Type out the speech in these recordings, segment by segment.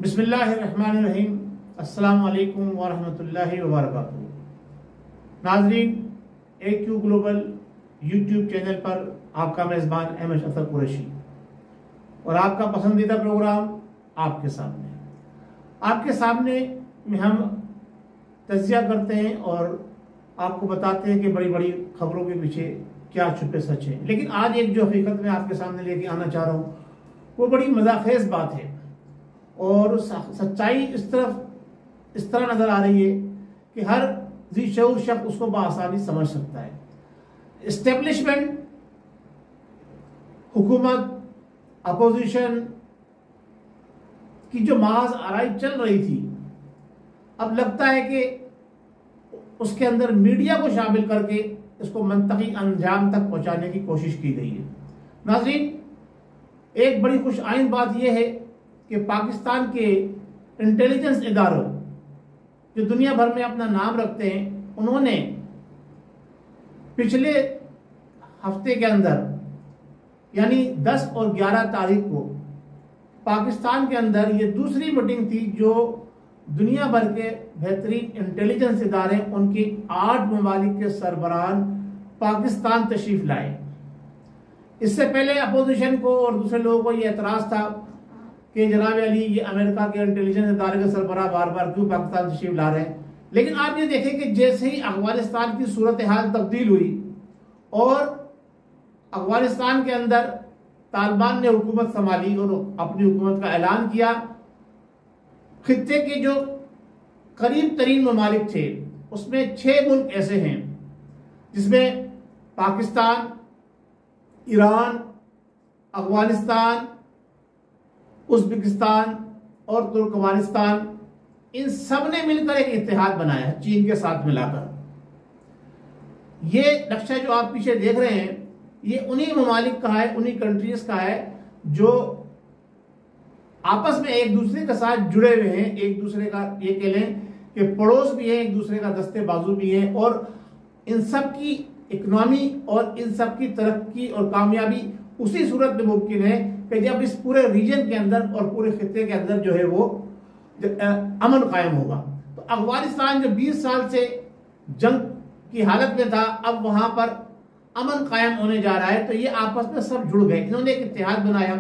बिस्मिल्लाहिर्रहमानिर्रहीम। अस्सलाम वालेकुम वरहमतुल्लाहि वबरकातुहू। नाज़रीन, AQ ग्लोबल यूट्यूब चैनल पर आपका मेज़बान अहमद शफीक कुरैशी और आपका पसंदीदा प्रोग्राम आपके सामने में हम तज़किया करते हैं और आपको बताते हैं कि बड़ी बड़ी खबरों के पीछे क्या छुपे सच है। लेकिन आज एक जो हकीकत मैं आपके सामने लेके आना चाह रहा हूँ वो बड़ी मज़ाखेज़ बात है और सच्चाई इस तरह नजर आ रही है कि हर जी शऊर शख्स उसको बआसानी समझ सकता है। एस्टेब्लिशमेंट, हुकूमत, अपोजिशन की जो महज आराई चल रही थी, अब लगता है कि उसके अंदर मीडिया को शामिल करके इसको मंतकी अंजाम तक पहुंचाने की कोशिश की गई है। नाज़रीन, एक बड़ी खुश आइंद बात यह है कि पाकिस्तान के इंटेलिजेंस इदारों जो दुनिया भर में अपना नाम रखते हैं, उन्होंने पिछले हफ्ते के अंदर यानी 10 और 11 तारीख को पाकिस्तान के अंदर ये दूसरी मीटिंग थी जो दुनिया भर के बेहतरीन इंटेलिजेंस इदारे उनके 8 ममालिक के सरबराहान पाकिस्तान तशरीफ लाए। इससे पहले अपोजिशन को और दूसरे लोगों को यह एतराज था कि जनाब अली, ये अमेरिका के इंटेलिजेंस इदारे के सरबराह बार बार क्यों पाकिस्तान तशरीफ ला रहे हैं। लेकिन आप ये देखें कि जैसे ही अफगानिस्तान की सूरत हाल तब्दील हुई और अफगानिस्तान के अंदर तालिबान ने हुकूमत संभाली और अपनी हुकूमत का ऐलान किया, खित्ते के जो करीब तरीन ममालिक थे उसमें 6 मुल्क ऐसे हैं जिसमें पाकिस्तान, ईरान, अफगानिस्तान, उज़्बेकिस्तान और तुर्कमानिस्तान, इन सब ने मिलकर एक इत्तेहाद बनाया है चीन के साथ मिलाकर। ये नक्शा जो आप पीछे देख रहे हैं ये उन्हीं ममालिक का है, उन्हीं कंट्रीज का है जो आपस में एक दूसरे के साथ जुड़े हुए हैं, एक दूसरे का ये कह लें कि पड़ोस भी है, एक दूसरे का दस्ते बाजू भी है और इन सब की इकनॉमी और इन सब की तरक्की और कामयाबी उसी सूरत में मुमकिन है कि जब इस पूरे रीजन के अंदर और पूरे खित्ते के अंदर जो है वो अमन कायम होगा। तो अफगानिस्तान जो 20 साल से जंग की हालत में था, अब वहां पर अमन कायम होने जा रहा है। तो ये आपस में सब जुड़ गए, इन्होंने एक इत्तेहाद बनाया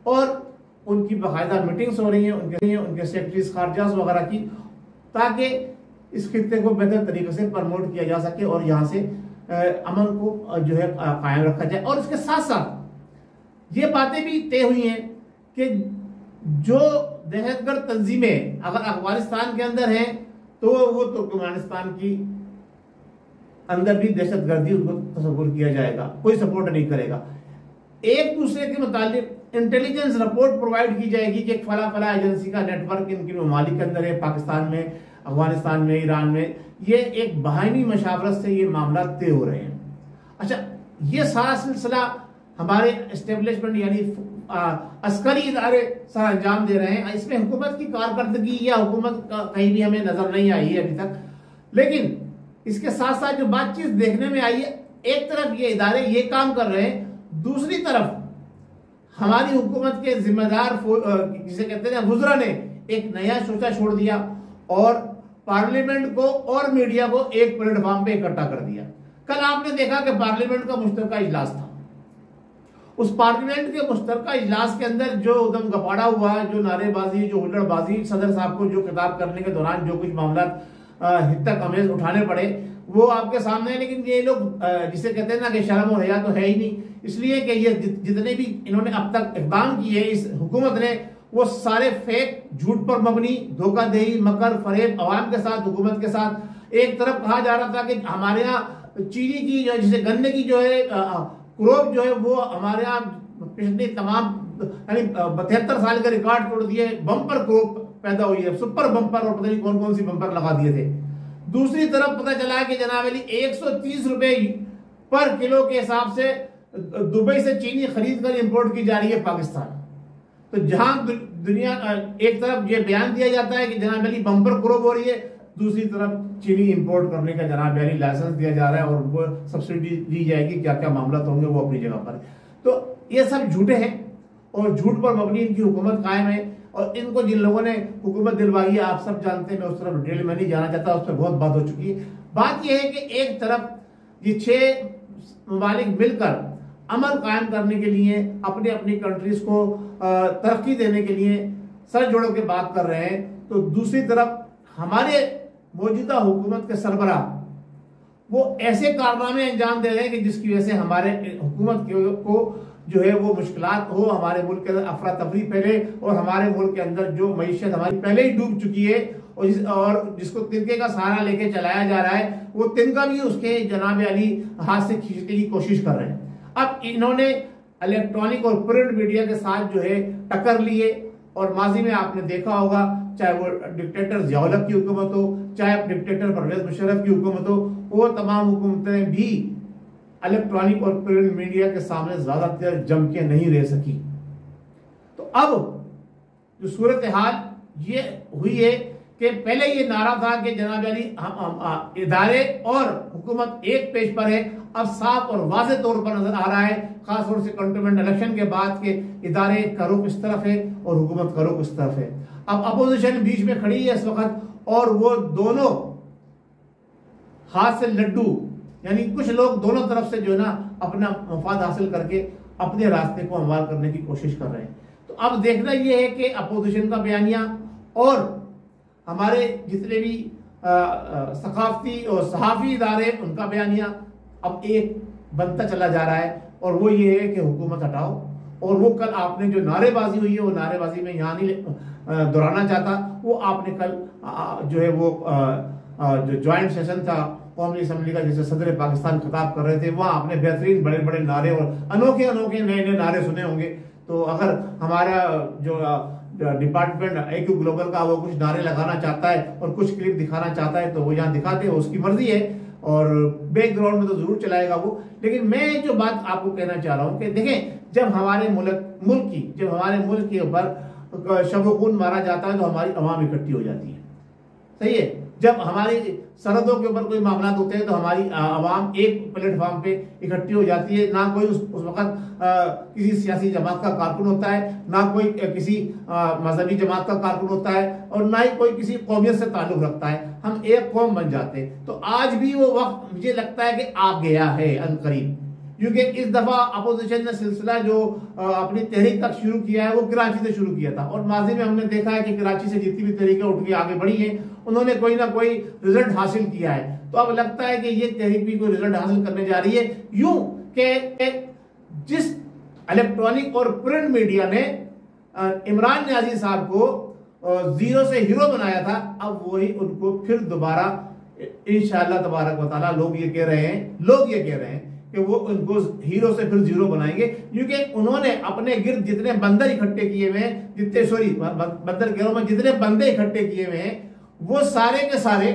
और उनकी बाकायदा मीटिंग्स हो रही हैं उनके सेक्रेटरीज खारजा वगैरह की, ताकि इस खित्ते को बेहतर तरीके से प्रमोट किया जा सके और यहाँ से अमन को जो है कायम रखा जाए। और इसके साथ साथ ये बातें भी तय हुई हैं कि जो दहशतगर्द तंजीमें अगर अफगानिस्तान के अंदर हैं तो वो तुर्कमेनिस्तान की अंदर भी दहशतगर्दी उनको तस्वुर किया जाएगा, कोई सपोर्ट नहीं करेगा। एक दूसरे के मुतालिक इंटेलिजेंस रिपोर्ट प्रोवाइड की जाएगी कि फला एजेंसी का नेटवर्क इनके ममालिक के अंदर है, पाकिस्तान में, अफगानिस्तान में, ईरान में। ये एक बाहमी मशावरत से ये मामला तय हो रहे हैं। अच्छा, ये सारा सिलसिला हमारे एस्टेब्लिशमेंट यानी अस्करी इदारे सर अंजाम दे रहे हैं। इसमें हुकूमत की कारकर्दगी या हुकूमत कहीं भी हमें नजर नहीं आई है अभी तक। लेकिन इसके साथ साथ जो बातचीत देखने में आई है, एक तरफ ये इदारे ये काम कर रहे हैं, दूसरी तरफ हमारी हुकूमत के जिम्मेदार जिसे कहते हैं वुज़रा ने एक नया सोचा छोड़ दिया और पार्लियामेंट को और मीडिया को एक प्लेटफॉर्म पे इकट्ठा कर दिया। कल आपने देखा कि पार्लियामेंट का मुश्तरका इजलास था। उस पार्लियामेंट के मुश्तरका इजलास के अंदर जो उदम गपाड़ा हुआ, जो नारेबाजी, जो हुल्लड़बाजी, सदर साहब को जो खिताब करने के दौरान जो कुछ मामला हित्तक अमेज उठाने पड़े वो आपके सामने है। लेकिन ये लोग जिसे कहते हैं ना कि शर्म और हया तो है ही नहीं, इसलिए कि ये जितने भी इन्होंने अब तक इक़दाम किए इस हुकूमत ने, वो सारे फेक, झूठ पर मबनी, धोखाधड़ी, मकर फरेब अवाम के साथ, हुकूमत के साथ। एक तरफ कहा जा रहा था कि हमारे यहाँ चीनी की जो जिसे गन्ने की जो है क्रोप जो है वो हमारे यहाँ पिछले तमाम यानी 72 साल का रिकॉर्ड तोड़ दिए, बम्पर क्रॉप पैदा हुई है, सुपर बम्पर और पता नहीं कौन कौन सी बम्पर लगा दिए थे। दूसरी तरफ पता चला कि जनाब अली 130 रुपए पर किलो के हिसाब से दुबई से चीनी खरीद कर इंपोर्ट की जा रही है पाकिस्तान। तो जहां दुनिया एक तरफ ये बयान दिया जाता है कि जनाब अली बम्पर क्रॉप हो रही है, दूसरी तरफ चीनी इंपोर्ट करने का जनाब अली लाइसेंस दिया जा रहा है और उनको सब्सिडी दी जाएगी। क्या क्या मामला होंगे वो अपनी जगह पर। तो ये सब झूठे हैं और झूठ पर मबनी इनकी हुकूमत कायम है। और इनको जिन लोगों ने हुकूमत दिलवाई है आप सब जानते हैं, मैं उस तरफ डिटेल में नहीं जाना चाहता, उस पर बहुत बात हो चुकी है। बात यह है कि एक तरफ ये 6 ममालिक मिलकर अमन कायम करने के लिए, अपने अपनी कंट्रीज को तरक्की देने के लिए सर जोड़ों के बात कर रहे हैं, तो दूसरी तरफ हमारे मौजूदा हुकूमत के सरबराह वो ऐसे कारनामे अंजाम दे रहे हैं कि जिसकी वजह से हमारे हुकूमत को जो है वो मुश्किलात हो, हमारे मुल्क के अंदर अफरा तफरी फैले और हमारे मुल्क के अंदर जो मईशत हमारी पहले ही डूब चुकी है और जिसको तिनके का सहारा लेके चलाया जा रहा है, वो तिनका भी उसके जनाब अली हाथ से खींचने की कोशिश कर रहे हैं। अब इन्होंने इलेक्ट्रॉनिक और प्रिंट मीडिया के साथ जो है टक्कर लिए और माजी में आपने देखा होगा, चाहे वो डिक्टेटर जियाउल की हुकूमत हो, चाहे डिक्टेटर परवेज मुशर्रफ की हुकूमत हो, वो तमाम हुकूमतें भी इलेक्ट्रॉनिक और प्रिंट मीडिया के सामने ज्यादातर जम के नहीं रह सकी। तो अब जो सूरत हाल ये हुई है कि पहले ये नारा था कि जनाब अली इदारे और हुकूमत एक पेज पर है, अब साफ और वाज़ेह तौर पर नजर आ रहा है, खास तौर से कंटोनमेंट इलेक्शन के बाद के इदारे का रुख इस तरफ है और हुकूमत का रुख इस तरफ है। अब अपोजिशन बीच में खड़ी है इस वक्त और वो दोनों हाथ से लड्डू, यानी कुछ लोग दोनों तरफ से जो है ना अपना मफाद हासिल करके अपने रास्ते को हमवार करने की कोशिश कर रहे हैं। तो अब देखना यह है कि अपोजिशन का बयानिया और हमारे जितने भी सकाफती और सहाफी इदारे उनका बयानिया अब एक बनता चला जा रहा है और वो ये है कि हुकूमत हटाओ। और वो कल आपने जो नारेबाजी हुई है वो नारेबाजी में यहाँ नहीं दोहराना चाहता, वो आपने कल जो है वो जो ज्वाइंट सेशन था कौमी असम्बली का, जैसे सदर पाकिस्तान खिताब कर रहे थे, वहाँ आपने बेहतरीन बड़े बड़े नारे और अनोखे अनोखे नए नए नारे सुने होंगे। तो अगर हमारा जो डिपार्टमेंट AQ ग्लोबल का वो कुछ नारे लगाना चाहता है और कुछ क्लिप दिखाना चाहता है तो वो यहाँ दिखाते हैं, उसकी मर्जी है और बैकग्राउंड में तो जरूर चलाएगा वो। लेकिन मैं जो बात आपको कहना चाह रहा हूँ कि देखें, जब हमारे मुल्क के ऊपर शब खून मारा जाता है तो हमारी अवाम इकट्ठी हो जाती है, सही है। जब हमारी सरहदों के ऊपर कोई मामला होते हैं तो हमारी आवाम एक प्लेटफॉर्म पे इकट्ठी हो जाती है। ना कोई उस वक्त किसी सियासी जमात का कारकुन होता है, ना कोई किसी मजहबी जमात का कारकुन होता है और ना ही कोई किसी कौमियत से ताल्लुक रखता है, हम एक कौम बन जाते हैं। तो आज भी वो वक्त मुझे लगता है कि आ गया है अनकरीब, क्योंकि इस दफा अपोजिशन ने सिलसिला जो अपनी तहरीक तक शुरू किया है वो कराची से शुरू किया था और माजी में हमने देखा है कि कराची से जितनी भी तहरीकें उठ के आगे बढ़ी हैं उन्होंने कोई ना कोई रिजल्ट हासिल किया है। तो अब लगता है कि ये तहरीक भी कोई रिजल्ट हासिल करने जा रही है, यूं कि जिस इलेक्ट्रॉनिक और प्रिंट मीडिया ने इमरान नियाजी साहब को जीरो से हीरो बनाया था, अब वही उनको फिर दोबारा इंशाअल्लाह तबारक व तआला लोग ये कह रहे हैं कि वो उनको हीरो से फिर जीरो बनाएंगे, क्योंकि उन्होंने अपने गिर्द जितने बंदर इकट्ठे किए हुए हैं, बंदर गिरोह में जितने बंदे इकट्ठे किए हुए हैं वो सारे के सारे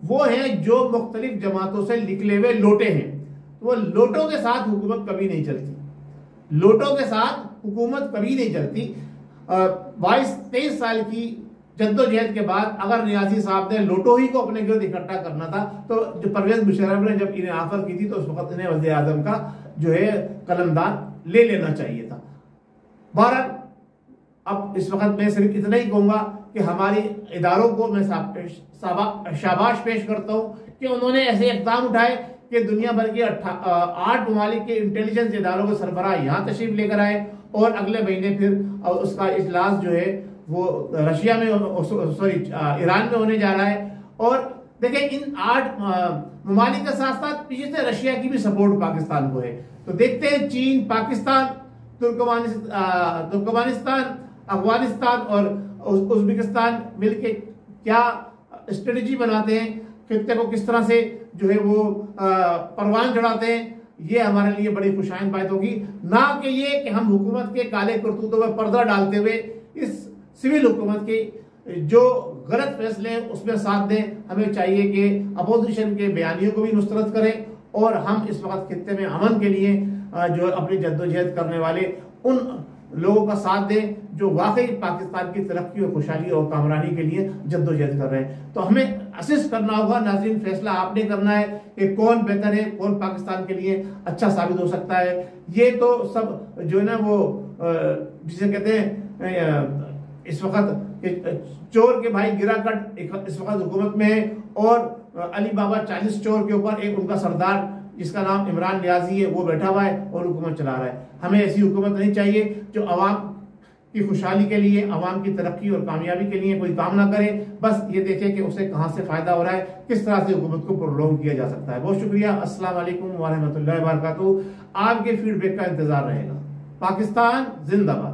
वो हैं जो मुख्तलिफ जमातों से निकले हुए लोटे हैं। तो वो लोटों के साथ हुकूमत कभी नहीं चलती, लोटों के साथ हुकूमत कभी नहीं चलती। 22-23 साल की जद्दोजहद के बाद अगर नियाजी साहब ने लोटो ही को अपने गिर्द इकट्ठा करना था तो जो परवेज मुशर्रफ ने जब इन्हें ऑफर की थी तो उस वक्त इन्हें वज़ीर आज़म का जो है कलमदान ले लेना चाहिए था। बहरहाल अब इस वक्त मैं सिर्फ इतना ही कहूंगा कि हमारे इदारों को मैं शाबाश पेश करता हूं कि उन्होंने ऐसे इक़दाम उठाए कि दुनिया भर के 8 ममालिक के इंटेलिजेंस इदारों के सरबराह यहाँ तशरीफ लेकर आए और अगले महीने फिर उसका इजलास जो है वो रशिया में ईरान में होने जा रहा है। और देखिए इन 8 ममालिक के साथ साथ पीछे से रशिया की भी सपोर्ट पाकिस्तान को है। तो देखते हैं चीन, पाकिस्तान, तुर्कमानिस्तान, अफगानिस्तान और उज़्बेकिस्तान मिलके क्या स्ट्रेटजी बनाते हैं, खित्ते को किस तरह से जो है वो परवान चढ़ाते हैं। ये हमारे लिए बड़ी खुशाइन बात होगी, ना कि ये कि हम हुकूमत के काले करतूतों पर पर्दा डालते हुए इस सिविल हुकूमत की जो गलत फैसले हैं उसमें साथ दें। हमें चाहिए कि अपोजिशन के बयानियों को भी नुसरत करें और हम इस वक्त खित्ते में अमन के लिए जो अपनी जद्दोजहद करने वाले उन लोगों का साथ दें जो वाकई पाकिस्तान की तरक्की और खुशहाली और कामरानी के लिए जद्दोजहद कर रहे हैं। तो हमें असिस्ट करना होगा नाज़रीन, फैसला आपने करना है कि कौन बेहतर है, कौन पाकिस्तान के लिए अच्छा साबित हो सकता है। ये तो सब जो है ना वो जिसे कहते हैं इस वक्त चोर के भाई गिराकट इस वक्त हुकूमत में है और अली बाबा 40 चोर के ऊपर एक उनका सरदार जिसका नाम इमरान नियाजी है वो बैठा हुआ है और हुकूमत चला रहा है। हमें ऐसी हुकूमत नहीं चाहिए जो अवाम की खुशहाली के लिए, अवाम की तरक्की और कामयाबी के लिए कोई काम ना करे, बस ये देखे कि उसे कहां से फायदा हो रहा है, किस तरह से हुकूमत को प्रोलॉन्ग किया जा सकता है। बहुत शुक्रिया। अस्सलाम वालेकुम व रहमतुल्लाहि व बरकातहू। आपके फीडबैक का इंतजार रहेगा। पाकिस्तान जिंदाबाद।